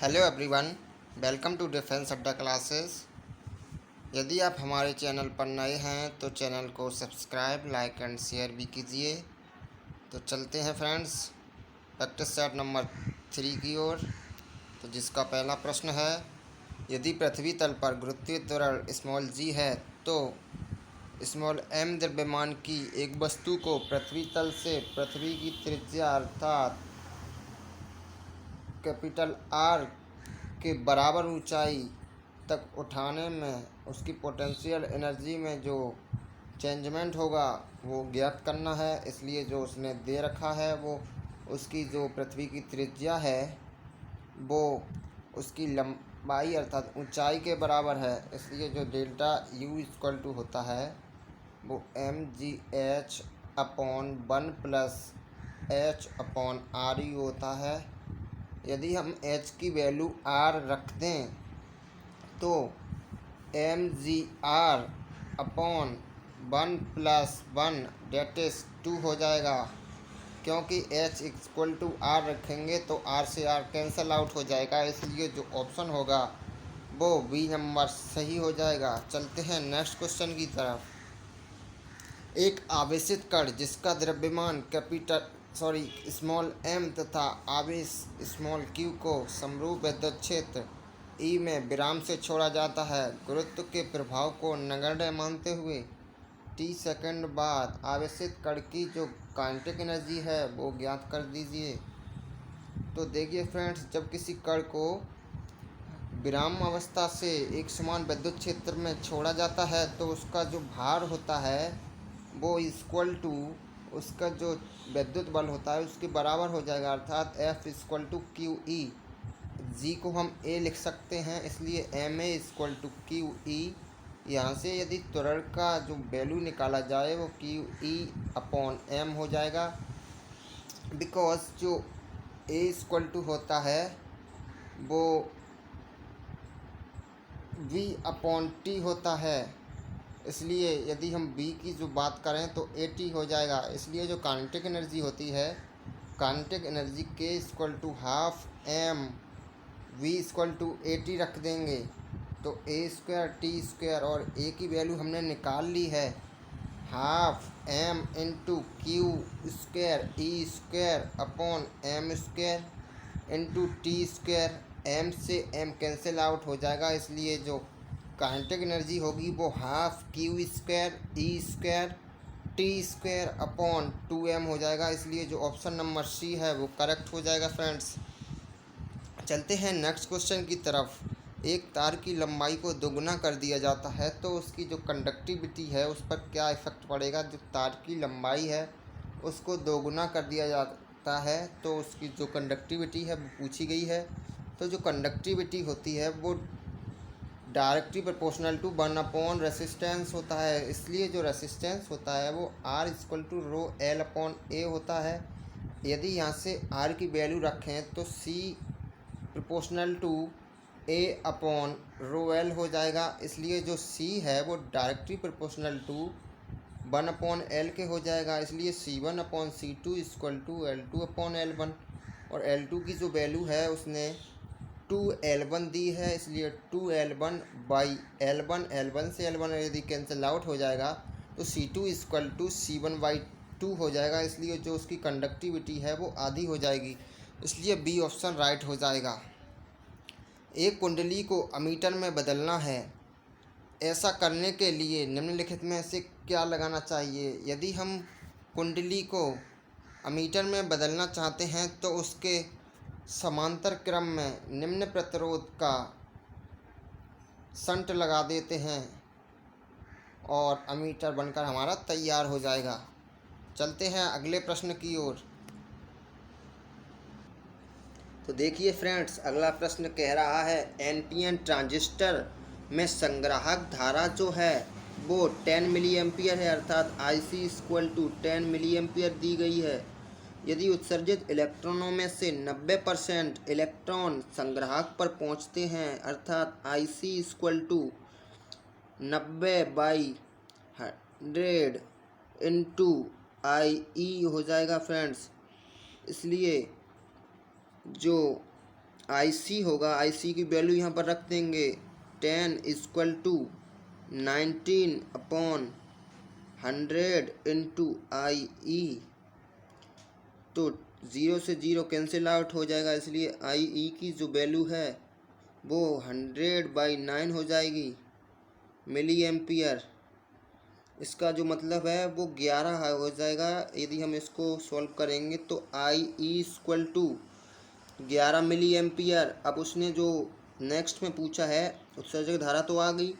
Hello everyone, welcome to defence Adda classes. यदि आप हमारे चैनल पर नए हैं तो चैनल को सब्सक्राइब, लाइक एंड शेयर भी कीजिए। तो चलते हैं फ्रेंड्स प्रैक्टिस सेट नंबर 3 की ओर। तो जिसका पहला प्रश्न है, यदि पृथ्वी तल पर गुरुत्वीय त्वरण स्मॉल जी है तो स्मॉल एम द्रव्यमान की एक वस्तु को पृथ्वी तल से पृथ्वी की त्रिज्या अर्थात कैपिटल आर के बराबर ऊंचाई तक उठाने में उसकी पोटेंशियल एनर्जी में जो चेंजमेंट होगा वो ज्ञात करना है। इसलिए जो उसने दे रखा है वो उसकी जो पृथ्वी की त्रिज्या है वो उसकी लंबाई अर्थात ऊंचाई के बराबर है। इसलिए जो डेल्टा यू इक्वल टू होता है वो mgh upon 1 plus h upon R U होता है। यदि हम h की वैल्यू r रख दें तो mgr upon 1 plus 1 that is 2 हो जाएगा। क्योंकि h इक्वल टू r रखेंगे तो r से r कैंसिल आउट हो जाएगा। इसलिए जो ऑप्शन होगा वो बी नंबर सही हो जाएगा। चलते हैं नेक्स्ट क्वेश्चन की तरफ। एक आवेशित कण जिसका द्रव्यमान स्मॉल m तथा आवेश स्मॉल q को समरूप विद्युत क्षेत्र E में विराम से छोड़ा जाता है। गुरुत्व के प्रभाव को नगण्य मानते हुए t सेकंड बाद आवेशित कण की जो काइनेटिक एनर्जी है वो ज्ञात कर दीजिए। तो देखिए फ्रेंड्स, जब किसी कण को विराम अवस्था से एक समान विद्युत क्षेत्र में छोड़ा जाता है तो उसका जो भार होता है वो इक्वल टू उसका जो विद्युत बल होता है उसके बराबर हो जाएगा, अर्थात F equal to Q E. G को हम ए लिख सकते हैं, इसलिए M A equal to Q E. यहाँ से यदि त्वरण का जो वैल्यू निकाला जाए वो क्यू ई अपॉन एम हो जाएगा। बिकॉज जो ए इक्वल टू होता है वो v अपॉन टी होता है। इसलिए यदि हम b की जो बात करें तो ए टी हो जाएगा। इसलिए जो काइनेटिक एनर्जी होती है, काइनेटिक एनर्जी के equal to half M V equal to A T रख देंगे तो ए स्क्वायर टी स्क्वायर और ए की वैल्यू हमने निकाल ली है half m into q square E square upon m square into t square. M से एम कैंसिल आउट हो जाएगा। इसलिए जो काइनेटिक एनर्जी होगी वो half q square E square t square upon 2m हो जाएगा। इसलिए जो ऑप्शन नंबर सी है वो करेक्ट हो जाएगा फ्रेंड्स। चलते हैं नेक्स्ट क्वेश्चन की तरफ। एक तार की लंबाई को दोगुना कर दिया जाता है तो उसकी जो कंडक्टिविटी है उस पर क्या इफ़ेक्ट पड़ेगा। जो तार की लंबाई है उसको दोगुना कर दिया जाता है तो उसकी जो कंडक्टिविटी है वो पूछी गई है। तो जो कंडक्टिविटी होती है वो directly proportional to 1 upon resistance होता है। इसलिए जो रेसिस्टेंस होता है वो R equal to rho l upon A होता है। यदि यहाँ से R की वैल्यू रखें तो C proportional to A upon rho L हो जाएगा। इसलिए जो C है वो directly proportional to 1 upon L के हो जाएगा। इसलिए C1 upon C2 equal to L2 upon L1 और L2 की जो वैल्यू है उसने 2L1 दी है। इसलिए 2L1 बाई L1 से L1 यदि कैंसिल आउट हो जाएगा तो C2 equal to C1 by 2 हो जाएगा। इसलिए जो उसकी कंडक्टिविटी है वो आधी हो जाएगी। इसलिए बी ऑप्शन राइट हो जाएगा। एक कुंडली को अमीटर में बदलना है। ऐसा करने के लिए निम्नलिखित में से क्या लगाना चाहिए। यदि हम कुंडली को अमीटर में बदलना चाहते हैं तो उसके समांतर क्रम में निम्न प्रतिरोध का शंट लगा देते हैं और अमीटर बनकर हमारा तैयार हो जाएगा। चलते हैं अगले प्रश्न की ओर। तो देखिए फ्रेंड्स, अगला प्रश्न कह रहा है एनपीएन ट्रांजिस्टर में संग्राहक धारा जो है वो 10 मिली एम्पियर है, अर्थात IC equal to 10 milli ampere दी गई है। यदि उत्सर्जित इलेक्ट्रॉनों में से 90% इलेक्ट्रॉन संग्राहक पर पहुंचते हैं, अर्थात IC equal to 90/100 into IE हो जाएगा फ्रेंड्स। इसलिए जो आई सी होगा, आई सी की वैल्यू यहाँ पर रख देंगे 10 इक्वल टू 19/100 इंटू आई ई। तो 0 से 0 कैंसिल आउट हो जाएगा, इसलिए आई ई की जो वैल्यू है वो 100/9 हो जाएगी मिली एम्पियर। इसका जो मतलब है वो 11 हो जाएगा। यदि हम इसको सॉल्व करेंगे तो I E equal to 11 milli ampere. अब उसने जो नेक्स्ट में पूछा है उत्सर्जक धारा तो आ गई,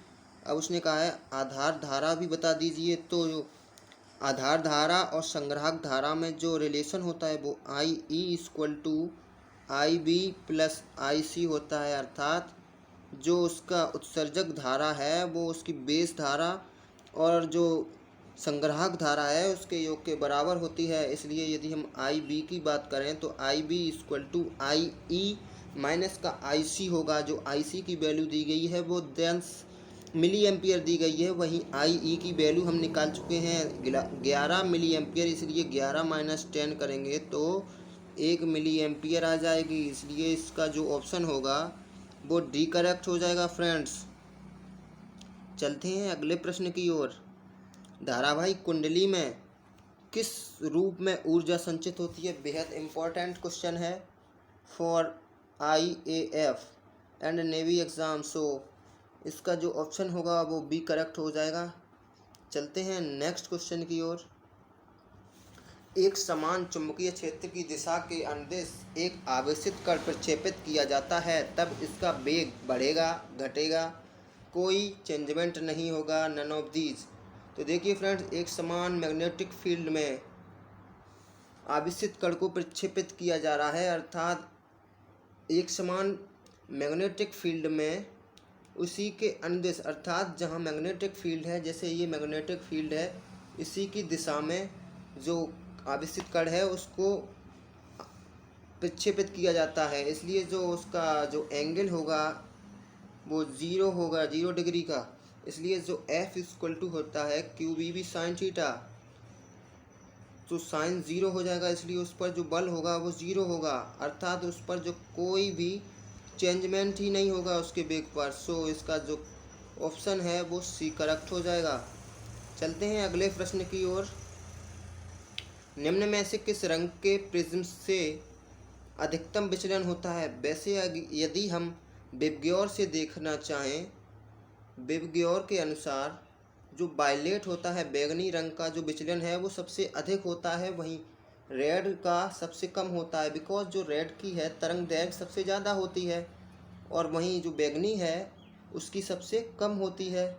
अब उसने कहा है आधार धारा भी बता दीजिए। तो जो आधार धारा और संग्राहक धारा में जो रिलेशन होता है वो I E equal to I B plus I C होता है, अर्थात जो उसका उत्सर्जक धारा है वो उसकी बेस धारा और जो संग्राहक धारा है उसके योग के बराबर होती है। इसलिए यदि हम आई बी की बात करें तो I B equal to I E minus का आई सी होगा। जो आई सी की वैल्यू दी गई है वो 10 मिली एम्पियर दी गई है, वहीं आई ई की वैल्यू हम निकाल चुके हैं 11 मिली एम्पियर। इसलिए 11 माइनस 10 करेंगे तो 1 मिली एम्पियर आ जाएगी। इसलिए इसका जो ऑप्शन होगा वो डी करेक्ट हो जाएगा फ्रेंड्स। चलते हैं अगले प्रश्न की ओर। धारावाहिक कुंडली में किस रूप में ऊर्जा संचित होती है? बेहद इम्पोर्टेंट क्वेश्चन है for IAF and navy exam. So इसका जो ऑप्शन होगा वो बी करेक्ट हो जाएगा। चलते हैं नेक्स्ट क्वेश्चन की ओर। एक समान चुंबकीय क्षेत्र की दिशा के अनुदिश एक आवेशित कण प्रक्षेपित किया जाता है, तब इसका वेग बढ़ेगा घटेगा? कोई चेंजमेंट नहीं होगा, नन ऑफ दीज। तो देखिए फ्रेंड्स, एक समान मैग्नेटिक फील्ड में आवेशित कण को प्रक्षेपित किया जा रहा है, अर्थात एक समान मैग्नेटिक फील्ड में उसी के अनुदिश, अर्थात जहाँ मैग्नेटिक फील्ड है, जैसे ये मैग्नेटिक फील्ड है, इसी की दिशा में जो आवेशित कण है उसको प्रक्षेपित किया जाता है। इसलिए जो उसका जो एंगल होगा वो 0 होगा, 0 डिग्री का। इसलिए जो F इक्वल टू होता है QBB साइन थीटा, तो साइन 0 हो जाएगा। इसलिए उस पर जो बल होगा वो 0 होगा, अर्थात उस पर जो कोई भी चेंजमेंट ही नहीं होगा उसके वेग पर। सो इसका जो ऑप्शन है वो सी करेक्ट हो जाएगा। चलते हैं अगले प्रश्न की ओर। निम्न में से किस रंग के प्रिज्म से अधिकतम विचलन होता है? वैसे यदि हम विबग्योर से देखना चाहें, विबग्योर के अनुसार जो वायलेट होता है, बैगनी रंग का जो विचलन है वो सबसे अधिक होता है, वहीं रेड का सबसे कम होता है। बिकॉज जो रेड की है तरंग दैर्घ्य सबसे ज़्यादा होती है और वहीं जो बैगनी है उसकी सबसे कम होती है।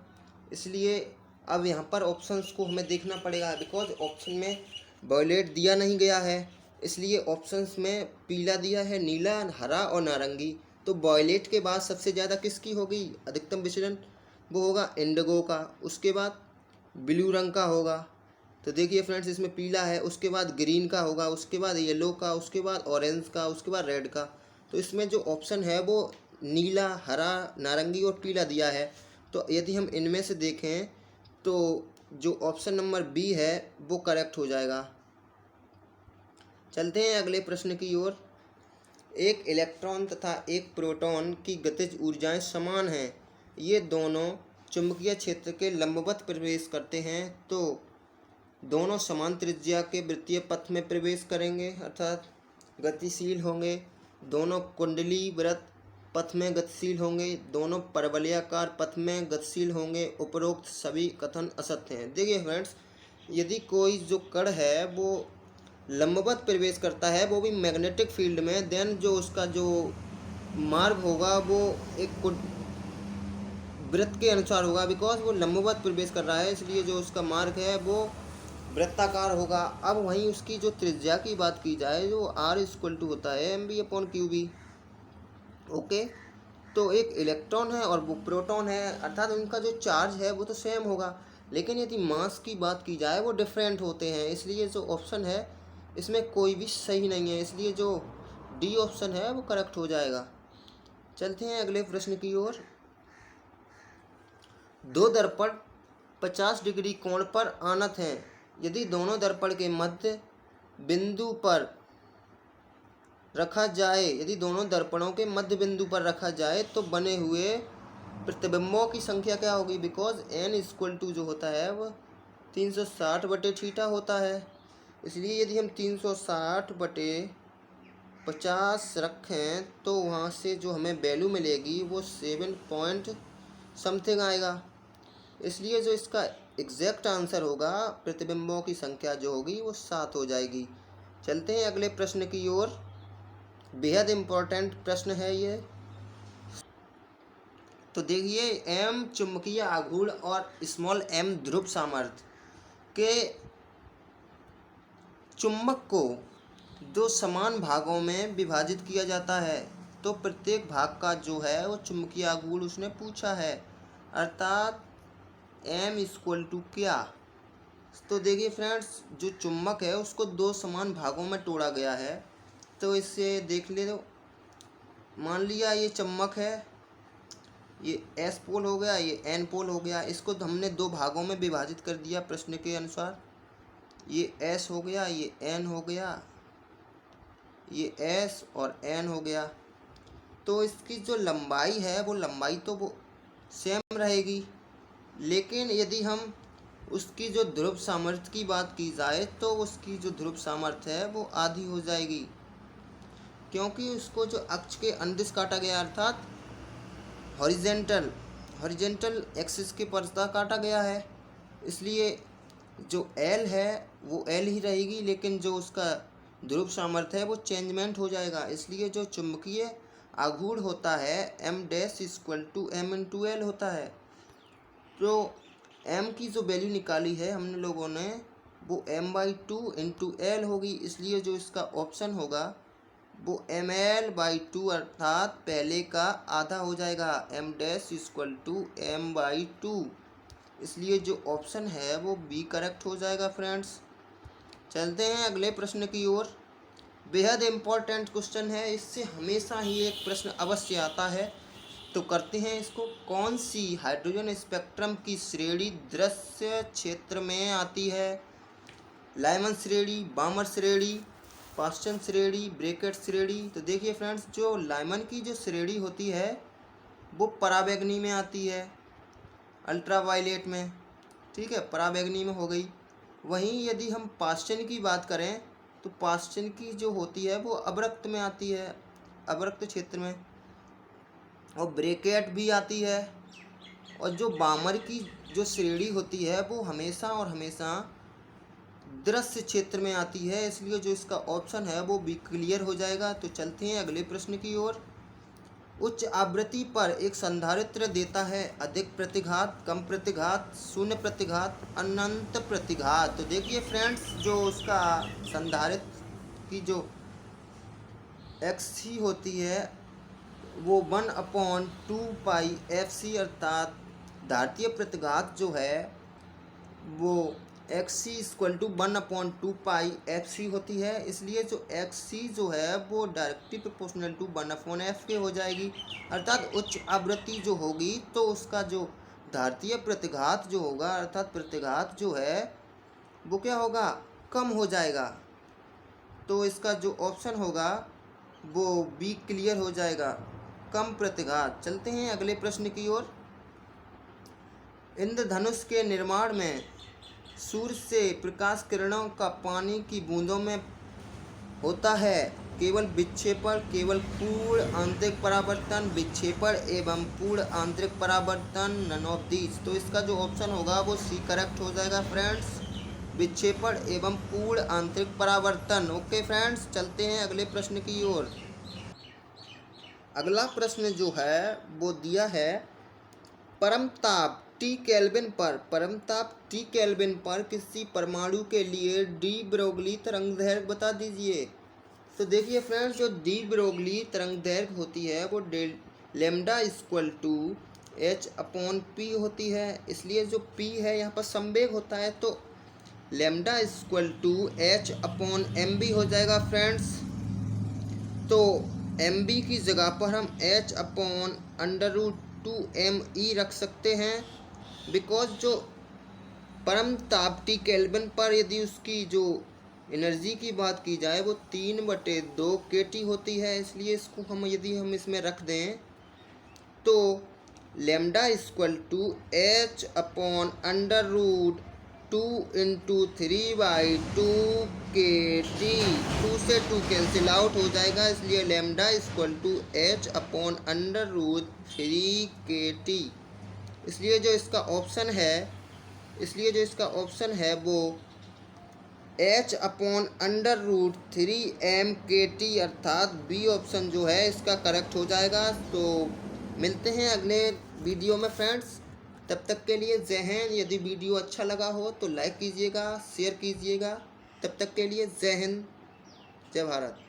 इसलिए अब यहाँ पर ऑप्शंस को हमें देखना पड़ेगा, बिकॉज ऑप्शन में वायलेट दिया नहीं गया है, इसलिए ऑप्शंस में पीला दिया है, नीला, हरा और नारंगी। तो वायलेट के बाद सबसे ज़्यादा किसकी होगी अधिकतम विचलन? वो होगा इंडिगो का, उसके बाद ब्लू रंग का होगा। तो देखिए फ्रेंड्स, इसमें पीला है, उसके बाद ग्रीन का होगा, उसके बाद येलो का, उसके बाद ऑरेंज का, उसके बाद रेड का। तो इसमें जो ऑप्शन है वो नीला, हरा, नारंगी और पीला दिया है। तो यदि हम इनमें से देखें तो जो ऑप्शन नंबर बी है वो करेक्ट हो जाएगा। चलते हैं अगले प्रश्न की ओर। एक इलेक्ट्रॉन तथा एक प्रोटॉन की गतिज ऊर्जाएं समान हैं, ये दोनों चुंबकीय क्षेत्र के लंबवत प्रवेश करते हैं, तो दोनों समान त्रिज्या के वृत्तीय पथ में प्रवेश करेंगे, अर्थात गतिशील होंगे। दोनों कुंडली वृत्त पथ में गतिशील होंगे, दोनों परवलयाकार पथ में गतिशील होंगे। उपरोक्त सभी कथन असत्य हैं। देखिए फ्रेंड्स, यदि कोई जो कण है वो लंबवत प्रवेश करता है, वो भी मैग्नेटिक फील्ड में, देन जो उसका जो मार्ग होगा वो एक वृत्त के अनुसार होगा, बिकॉज वो लंबवत प्रवेश कर रहा है, इसलिए जो उसका मार्ग है वो वृत्ताकार होगा। अब वहीं उसकी जो त्रिज्या की बात की जाए, जो R इक्वल टू होता है mv/qb। ओके, तो एक इलेक्ट्रॉन है और वो प्रोटॉन है, अर्थात उनका जो चार्ज है वो तो सेम होगा, लेकिन यदि मास की बात की जाए वो डिफरेंट होते हैं। इसलिए जो ऑप्शन है इसमें कोई भी सही नहीं है, इसलिए जो डी ऑप्शन है वो करेक्ट हो जाएगा। चलते हैं अगले प्रश्न की ओर। दो दर्पण 50 डिग्री कोण पर आनत हैं, यदि दोनों दर्पण के मध्य बिंदु पर रखा जाए, यदि दोनों दर्पणों के मध्य बिंदु पर रखा जाए तो बने हुए प्रतिबिंबों की संख्या क्या होगी? बिकॉज n इक्वल टू जो होता है वह 360/θ होता है। इसलिए यदि हम 360/50 रखें तो वहाँ से जो हमें वैल्यू मिलेगी वो 7 पॉइंट समथिंग आएगा। इसलिए जो इसका एग्जैक्ट आंसर होगा प्रतिबिंबों की संख्या जो होगी वो 7 हो जाएगी। चलते हैं अगले प्रश्न की ओर। बेहद इम्पोर्टेंट प्रश्न है ये। तो देखिए, एम चुंबकीय आघूर्ण और स्मॉल एम ध्रुव सामर्थ्य के चुंबक को दो समान भागों में विभाजित किया जाता है। तो प्रत्येक भाग का जो है वो चुंबकीय आघूर्ण उसने पूछा है, अर्थात एम इक्वल टू क्या। तो देखिए फ्रेंड्स, जो चुंबक है उसको दो समान भागों में तोड़ा गया है। तो इससे देख ले, दो मान लिया ये चुंबक है, ये एस पोल हो गया, ये एन पोल हो गया। इसको हमने दो भागों में विभाजित कर दिया प्रश्न के अनुसार। ये एस हो गया, ये एन हो गया, ये एस और एन हो गया। तो इसकी जो लंबाई है वो लंबाई तो वो सेम रहेगी, लेकिन यदि हम उसकी जो ध्रुव सामर्थ्य की बात की जाए तो उसकी जो ध्रुव सामर्थ्य है वो आधी हो जाएगी, क्योंकि उसको जो अक्ष के अंदिश काटा गया, अर्थात हॉरिजेंटल एक्सिस के परता काटा गया है। इसलिए जो एल है वो एल ही रहेगी, लेकिन जो उसका ध्रुव सामर्थ्य है वो चेंजमेंट हो जाएगा। इसलिए जो चुंबकीय आघूर्ण होता है M dash equal to M into L होता है। तो एम की जो वैल्यू निकाली है हमने लोगों ने वो m/2 इंटू एल होगी। इसलिए जो इसका ऑप्शन होगा वो ml/2 अर्थात पहले का आधा हो जाएगा, m dash equal to m/2। इसलिए जो ऑप्शन है वो बी करेक्ट हो जाएगा फ्रेंड्स। चलते हैं अगले प्रश्न की ओर। बेहद इम्पोर्टेंट क्वेश्चन है, इससे हमेशा ही एक प्रश्न अवश्य आता है। तो करते हैं इसको। कौन सी हाइड्रोजन स्पेक्ट्रम की श्रेणी दृश्य क्षेत्र में आती है? लाइमन श्रेणी, बामर श्रेणी, पास्टन श्रेणी, ब्रैकेट श्रेणी। तो देखिए फ्रेंड्स, जो लाइमन की जो श्रेणी होती है वो पराबैंगनी में आती है, अल्ट्रावायलेट में, ठीक है, पराबैंगनी में हो गई। वहीं यदि हम पास्टन की बात करें तो पास्टन की जो होती है वो अवरक्त में आती है, अवरक्त क्षेत्र में, और ब्रैकेट भी आती है। और जो बामर की जो श्रेणी होती है वो हमेशा और हमेशा दृश्य क्षेत्र में आती है। इसलिए जो इसका ऑप्शन है वो भी क्लियर हो जाएगा। तो चलते हैं अगले प्रश्न की ओर। उच्च आवृत्ति पर एक संधारित्र देता है अधिक प्रतिघात, कम प्रतिघात, शून्य प्रतिघात, अनंत प्रतिघात। तो देखिए फ्रेंड्स, जो उसका संधारित्र की जो एक्स होती है वो 1/2πfc अर्थात धारतीय प्रतिघात जो है वो एक्स इक्वल टू 1/2πfc होती है। इसलिए जो एक्स जो है वो डायरेक्टली प्रोपोर्शनल टू 1/f के हो जाएगी। अर्थात उच्च आवृत्ति जो होगी तो उसका जो धारतीय प्रतिघात जो होगा, अर्थात प्रतिघात जो है वो क्या होगा? कम हो जाएगा। तो इसका जो ऑप्शन होगा वो बी क्लियर हो जाएगा, कम प्रतिघात। चलते हैं अगले प्रश्न की ओर। इंद्रधनुष के निर्माण में सूर्य से प्रकाश किरणों का पानी की बूंदों में होता है केवल विक्षेपण, केवल पूर्ण आंतरिक परावर्तन, विक्षेपण एवं पूर्ण आंतरिक परावर्तन, नन ऑफ दीज। तो इसका जो ऑप्शन होगा वो सी करेक्ट हो जाएगा फ्रेंड्स, विक्षेपण एवं पूर्ण आंतरिक परावर्तन। ओके फ्रेंड्स, चलते हैं अगले प्रश्न की ओर। अगला प्रश्न जो है वो दिया है परम ताप टी केल्विन पर किसी परमाणु के लिए डी ब्रोगली तरंगदैर्घ्य बता दीजिए। तो देखिए फ्रेंड्स, जो डी ब्रोगली तरंगदैर्घ्य होती है वो लेमडा इक्वल टू h/p होती है। इसलिए जो p है यहाँ पर संवेग होता है, तो लेमडा इक्वल टू h/mb हो जाएगा फ्रेंड्स। तो mb की जगह पर हम h/√2me रख सकते हैं, बिकॉज जो परम ताप टी केल्विन पर यदि उसकी जो एनर्जी की बात की जाए वो 3/2 KT होती है। इसलिए इसको यदि हम इसमें रख दें तो lambda equal to H upon under root 2 into 3/2 KT। 2 से 2 कैंसिल आउट हो जाएगा, इसलिए lambda equal to H upon under root 3 KT। इसलिए जो इसका ऑप्शन है वो H upon under root 3 MKT अर्थात बी ऑप्शन जो है इसका करेक्ट हो जाएगा। तो मिलते हैं अगले वीडियो में फ्रेंड्स, तब तक के लिए जय हिंद। यदि वीडियो अच्छा लगा हो तो लाइक कीजिएगा, शेयर कीजिएगा। तब तक के लिए जय हिंद, जय भारत।